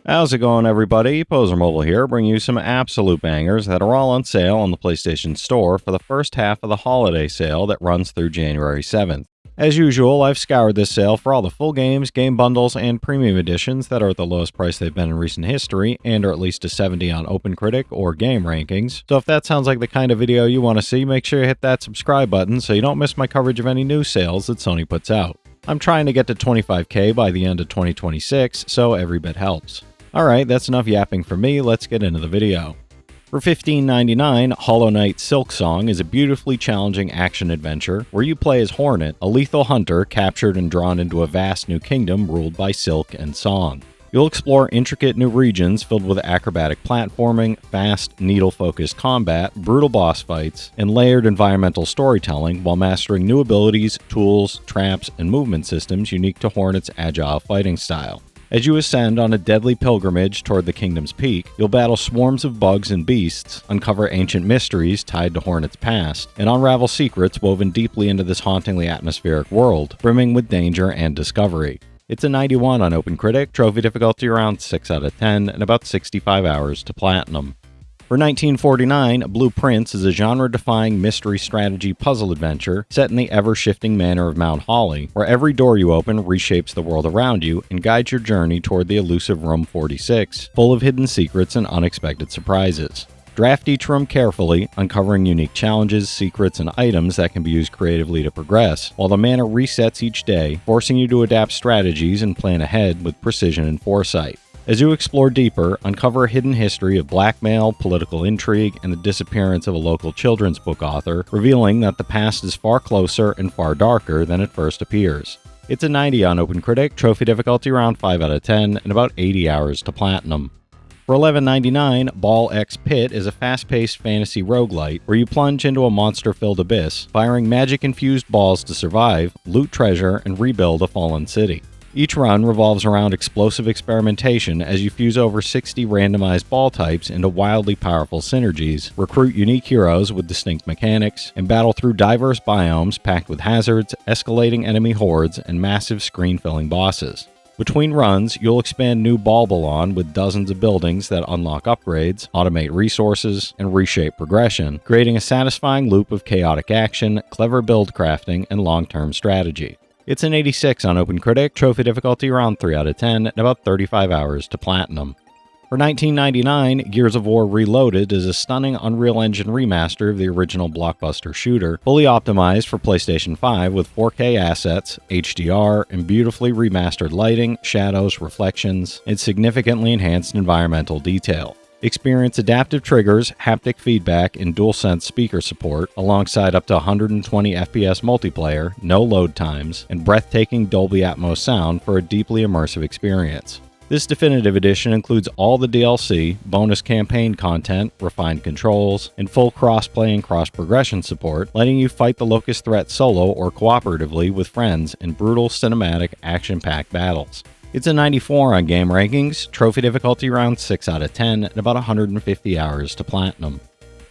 How's it going, everybody? Pozermobil here, bringing you some absolute bangers that are all on sale on the PlayStation Store for the first half of the holiday sale that runs through January 7th. As usual, I've scoured this sale for all the full games, game bundles, and premium editions that are at the lowest price they've been in recent history and are at least a 70 on OpenCritic or Game Rankings. So if that sounds like the kind of video you want to see, make sure you hit that subscribe button so you don't miss my coverage of any new sales that Sony puts out. I'm trying to get to 25K by the end of 2026, so every bit helps. Alright, that's enough yapping for me, let's get into the video. For $15.99, Hollow Knight SIlksong is a beautifully challenging action-adventure where you play as Hornet, a lethal hunter captured and drawn into a vast new kingdom ruled by silk and song. You'll explore intricate new regions filled with acrobatic platforming, fast, needle-focused combat, brutal boss fights, and layered environmental storytelling while mastering new abilities, tools, traps, and movement systems unique to Hornet's agile fighting style. As you ascend on a deadly pilgrimage toward the kingdom's peak, you'll battle swarms of bugs and beasts, uncover ancient mysteries tied to Hornet's past, and unravel secrets woven deeply into this hauntingly atmospheric world, brimming with danger and discovery. It's a 91 on OpenCritic, trophy difficulty around 6 out of 10, and about 65 hours to platinum. For $19.49, Blue Prince is a genre-defying mystery strategy puzzle adventure set in the ever-shifting manor of Mount Holly, where every door you open reshapes the world around you and guides your journey toward the elusive Room 46, full of hidden secrets and unexpected surprises. Draft each room carefully, uncovering unique challenges, secrets, and items that can be used creatively to progress, while the manor resets each day, forcing you to adapt strategies and plan ahead with precision and foresight. As you explore deeper, uncover a hidden history of blackmail, political intrigue, and the disappearance of a local children's book author, revealing that the past is far closer and far darker than it first appears. It's a 90 on OpenCritic, trophy difficulty around 5 out of 10, and about 80 hours to platinum. For $11.99, Ball X Pit is a fast-paced fantasy roguelite where you plunge into a monster-filled abyss, firing magic-infused balls to survive, loot treasure, and rebuild a fallen city. Each run revolves around explosive experimentation as you fuse over 60 randomized ball types into wildly powerful synergies, recruit unique heroes with distinct mechanics, and battle through diverse biomes packed with hazards, escalating enemy hordes, and massive screen-filling bosses. Between runs, you'll expand new Balbalon with dozens of buildings that unlock upgrades, automate resources, and reshape progression, creating a satisfying loop of chaotic action, clever build crafting, and long-term strategy. It's an 86 on OpenCritic, trophy difficulty around 3 out of 10, and about 35 hours to platinum. For $19.99, Gears of War Reloaded is a stunning Unreal Engine remaster of the original blockbuster shooter, fully optimized for PlayStation 5 with 4K assets, HDR, and beautifully remastered lighting, shadows, reflections, and significantly enhanced environmental detail. Experience adaptive triggers, haptic feedback, and DualSense speaker support, alongside up to 120 FPS multiplayer, no load times, and breathtaking Dolby Atmos sound for a deeply immersive experience. This definitive edition includes all the DLC, bonus campaign content, refined controls, and full cross-play and cross-progression support, letting you fight the Locust threat solo or cooperatively with friends in brutal cinematic, action-packed battles. It's a 94 on Game Rankings, trophy difficulty around 6 out of 10, and about 150 hours to platinum.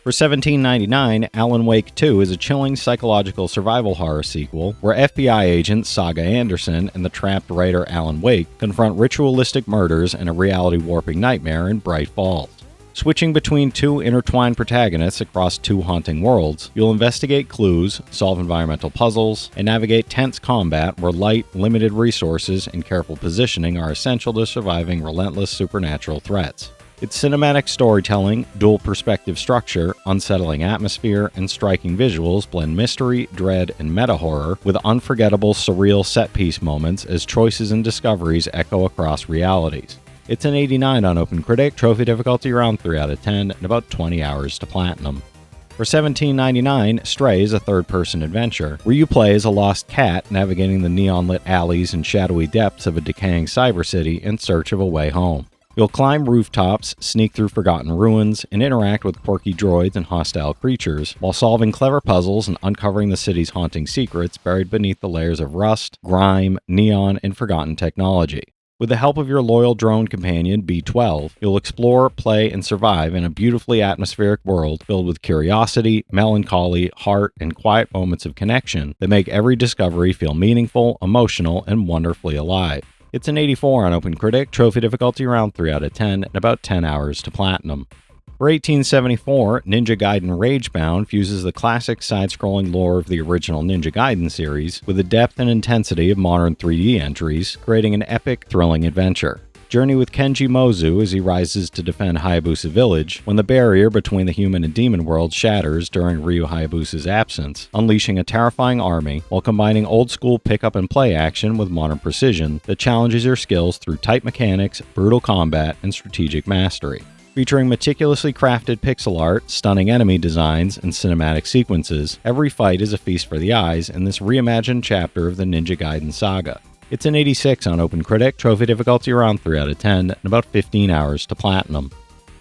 For $17.99, Alan Wake 2 is a chilling psychological survival horror sequel where FBI agent Saga Anderson and the trapped writer Alan Wake confront ritualistic murders and a reality-warping nightmare in Bright Falls. Switching between two intertwined protagonists across two haunting worlds, you'll investigate clues, solve environmental puzzles, and navigate tense combat where light, limited resources, and careful positioning are essential to surviving relentless supernatural threats. Its cinematic storytelling, dual perspective structure, unsettling atmosphere, and striking visuals blend mystery, dread, and meta-horror with unforgettable surreal set-piece moments as choices and discoveries echo across realities. It's an 89 on OpenCritic, trophy difficulty around 3 out of 10, and about 20 hours to platinum. For $17.99, Stray is a third-person adventure, where you play as a lost cat navigating the neon-lit alleys and shadowy depths of a decaying cyber city in search of a way home. You'll climb rooftops, sneak through forgotten ruins, and interact with quirky droids and hostile creatures, while solving clever puzzles and uncovering the city's haunting secrets buried beneath the layers of rust, grime, neon, and forgotten technology. With the help of your loyal drone companion, B-12, you'll explore, play, and survive in a beautifully atmospheric world filled with curiosity, melancholy, heart, and quiet moments of connection that make every discovery feel meaningful, emotional, and wonderfully alive. It's an 84 on OpenCritic, trophy difficulty around 3 out of 10, and about 10 hours to platinum. For 1874, Ninja Gaiden Ragebound fuses the classic side-scrolling lore of the original Ninja Gaiden series with the depth and intensity of modern 3D entries, creating an epic, thrilling adventure. Journey with Kenji Mozu as he rises to defend Hayabusa Village when the barrier between the human and demon worlds shatters during Ryu Hayabusa's absence, unleashing a terrifying army while combining old-school pick-up-and-play action with modern precision that challenges your skills through tight mechanics, brutal combat, and strategic mastery. Featuring meticulously crafted pixel art, stunning enemy designs, and cinematic sequences, every fight is a feast for the eyes in this reimagined chapter of the Ninja Gaiden saga. It's an 86 on OpenCritic, trophy difficulty around 3 out of 10, and about 15 hours to platinum.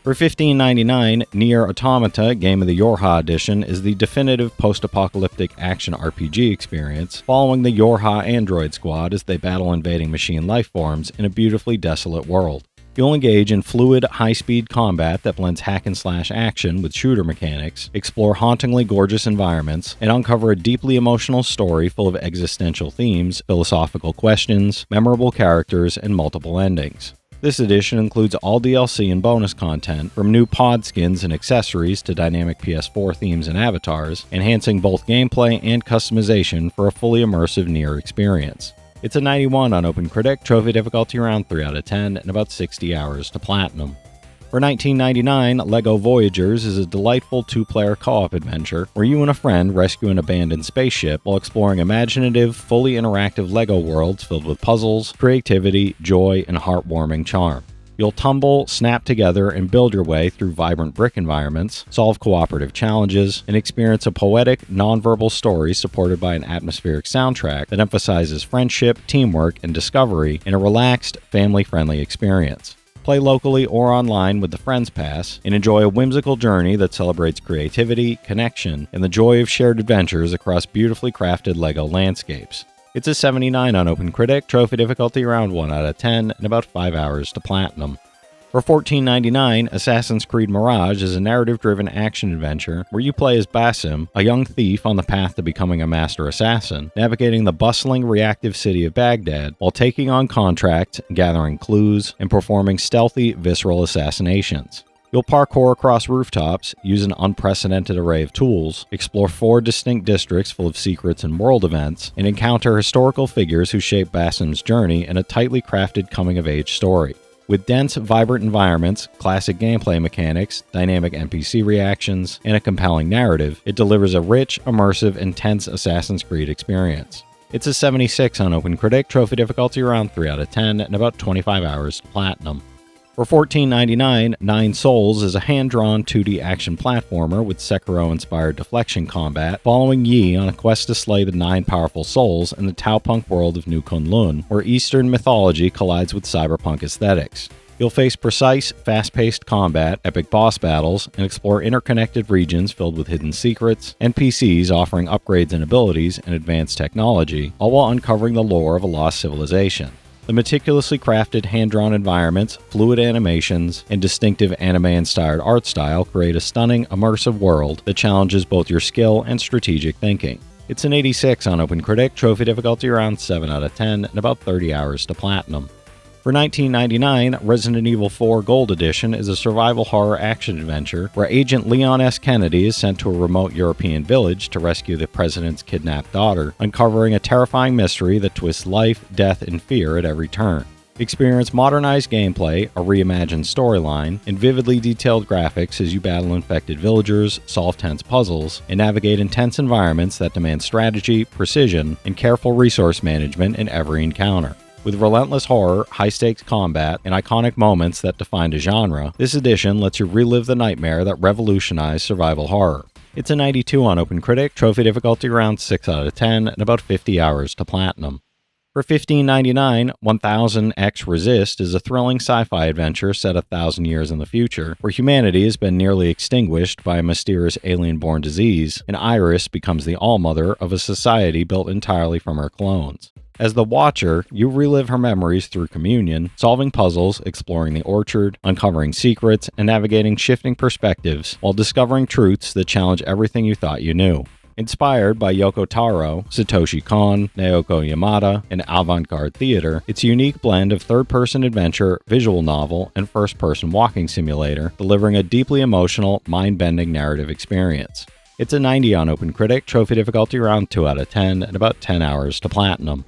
For $15.99, Nier Automata Game of the Yorha Edition is the definitive post-apocalyptic action RPG experience, following the Yorha android squad as they battle invading machine lifeforms in a beautifully desolate world. You'll engage in fluid, high-speed combat that blends hack-and-slash action with shooter mechanics, explore hauntingly gorgeous environments, and uncover a deeply emotional story full of existential themes, philosophical questions, memorable characters, and multiple endings. This edition includes all DLC and bonus content, from new pod skins and accessories to dynamic PS4 themes and avatars, enhancing both gameplay and customization for a fully immersive Nier experience. It's a 91 on OpenCritic, trophy difficulty around 3 out of 10, and about 60 hours to platinum. For $19.99, LEGO Voyagers is a delightful two-player co-op adventure where you and a friend rescue an abandoned spaceship while exploring imaginative, fully interactive LEGO worlds filled with puzzles, creativity, joy, and heartwarming charm. You'll tumble, snap together, and build your way through vibrant brick environments, solve cooperative challenges, and experience a poetic, nonverbal story supported by an atmospheric soundtrack that emphasizes friendship, teamwork, and discovery in a relaxed, family-friendly experience. Play locally or online with the Friends Pass, and enjoy a whimsical journey that celebrates creativity, connection, and the joy of shared adventures across beautifully crafted LEGO landscapes. It's a 79 on OpenCritic, trophy difficulty around 1 out of 10, and about 5 hours to platinum. For $14.99, Assassin's Creed Mirage is a narrative-driven action adventure where you play as Basim, a young thief on the path to becoming a master assassin, navigating the bustling, reactive city of Baghdad while taking on contracts, gathering clues, and performing stealthy, visceral assassinations. You'll parkour across rooftops, use an unprecedented array of tools, explore 4 distinct districts full of secrets and world events, and encounter historical figures who shape Basim's journey in a tightly crafted coming-of-age story. With dense, vibrant environments, classic gameplay mechanics, dynamic NPC reactions, and a compelling narrative, it delivers a rich, immersive, and tense Assassin's Creed experience. It's a 76 on OpenCritic, trophy difficulty around 3 out of 10, and about 25 hours to platinum. For $14.99, Nine Souls is a hand-drawn 2D action platformer with Sekiro-inspired deflection combat, following Yi on a quest to slay the 9 powerful souls in the Taopunk world of New Kunlun, where Eastern mythology collides with cyberpunk aesthetics. You'll face precise, fast-paced combat, epic boss battles, and explore interconnected regions filled with hidden secrets, NPCs offering upgrades and abilities and advanced technology, all while uncovering the lore of a lost civilization. The meticulously crafted hand-drawn environments, fluid animations, and distinctive anime-inspired art style create a stunning, immersive world that challenges both your skill and strategic thinking. It's an 86 on OpenCritic, trophy difficulty around 7 out of 10, and about 30 hours to platinum. For $19.99, Resident Evil 4 Gold Edition is a survival horror action adventure where Agent Leon S. Kennedy is sent to a remote European village to rescue the president's kidnapped daughter, uncovering a terrifying mystery that twists life, death, and fear at every turn. Experience modernized gameplay, a reimagined storyline, and vividly detailed graphics as you battle infected villagers, solve tense puzzles, and navigate intense environments that demand strategy, precision, and careful resource management in every encounter. With relentless horror, high-stakes combat, and iconic moments that defined a genre, this edition lets you relive the nightmare that revolutionized survival horror. It's a 92 on OpenCritic, trophy difficulty around 6 out of 10, and about 50 hours to platinum. For $15.99, 1000X Resist is a thrilling sci-fi adventure set 1,000 years in the future, where humanity has been nearly extinguished by a mysterious alien-born disease, and Iris becomes the all-mother of a society built entirely from her clones. As the Watcher, you relive her memories through communion, solving puzzles, exploring the orchard, uncovering secrets, and navigating shifting perspectives while discovering truths that challenge everything you thought you knew. Inspired by Yoko Taro, Satoshi Kon, Naoko Yamada, and avant-garde theater, it's a unique blend of third-person adventure, visual novel, and first-person walking simulator, delivering a deeply emotional, mind-bending narrative experience. It's a 90 on OpenCritic, trophy difficulty around 2 out of 10, and about 10 hours to platinum.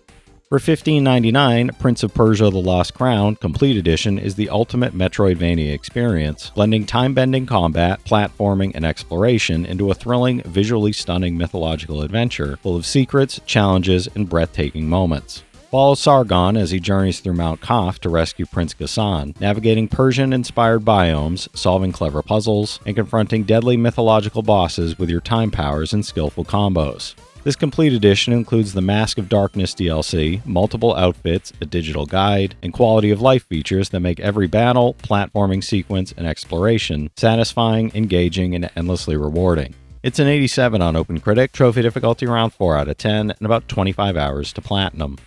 For $15.99, Prince of Persia: The Lost Crown Complete Edition is the ultimate Metroidvania experience, blending time-bending combat, platforming, and exploration into a thrilling, visually stunning mythological adventure full of secrets, challenges, and breathtaking moments. Follow Sargon as he journeys through Mount Kaf to rescue Prince Ghassan, navigating Persian-inspired biomes, solving clever puzzles, and confronting deadly mythological bosses with your time powers and skillful combos. This complete edition includes the Mask of Darkness DLC, multiple outfits, a digital guide, and quality of life features that make every battle, platforming sequence, and exploration satisfying, engaging, and endlessly rewarding. It's an 87 on OpenCritic, trophy difficulty around 4 out of 10, and about 25 hours to platinum.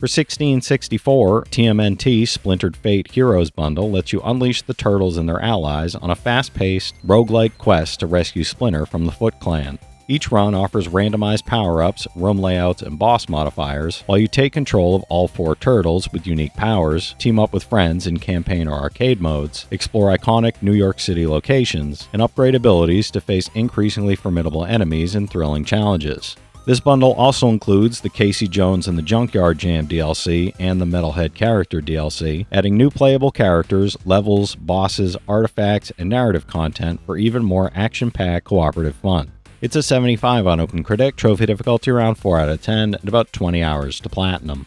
For $16.64, TMNT Splintered Fate Heroes Bundle lets you unleash the Turtles and their allies on a fast-paced, roguelike quest to rescue Splinter from the Foot Clan. Each run offers randomized power-ups, room layouts, and boss modifiers, while you take control of all 4 turtles with unique powers, team up with friends in campaign or arcade modes, explore iconic New York City locations, and upgrade abilities to face increasingly formidable enemies and thrilling challenges. This bundle also includes the Casey Jones and the Junkyard Jam DLC and the Metalhead Character DLC, adding new playable characters, levels, bosses, artifacts, and narrative content for even more action-packed cooperative fun. It's a 75 on OpenCritic, trophy difficulty around 4 out of 10, and about 20 hours to platinum.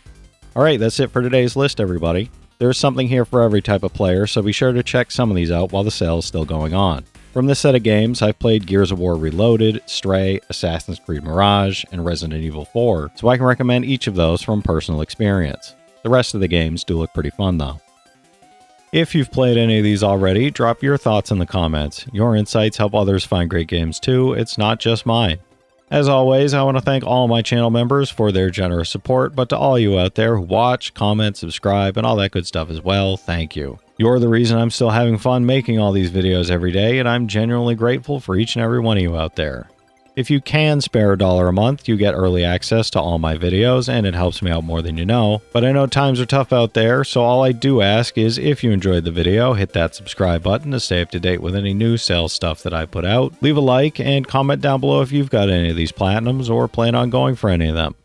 Alright, that's it for today's list, everybody. There's something here for every type of player, so be sure to check some of these out while the sale is still going on. From this set of games, I've played Gears of War Reloaded, Stray, Assassin's Creed Mirage, and Resident Evil 4, so I can recommend each of those from personal experience. The rest of the games do look pretty fun though. If you've played any of these already, drop your thoughts in the comments. Your insights help others find great games too, it's not just mine. As always, I want to thank all my channel members for their generous support, but to all you out there who watch, comment, subscribe, and all that good stuff as well, thank you. You're the reason I'm still having fun making all these videos every day, and I'm genuinely grateful for each and every one of you out there. If you can spare $1 a month, you get early access to all my videos, and it helps me out more than you know. But I know times are tough out there, so all I do ask is if you enjoyed the video, hit that subscribe button to stay up to date with any new sales stuff that I put out. Leave a like and comment down below if you've got any of these platinums or plan on going for any of them.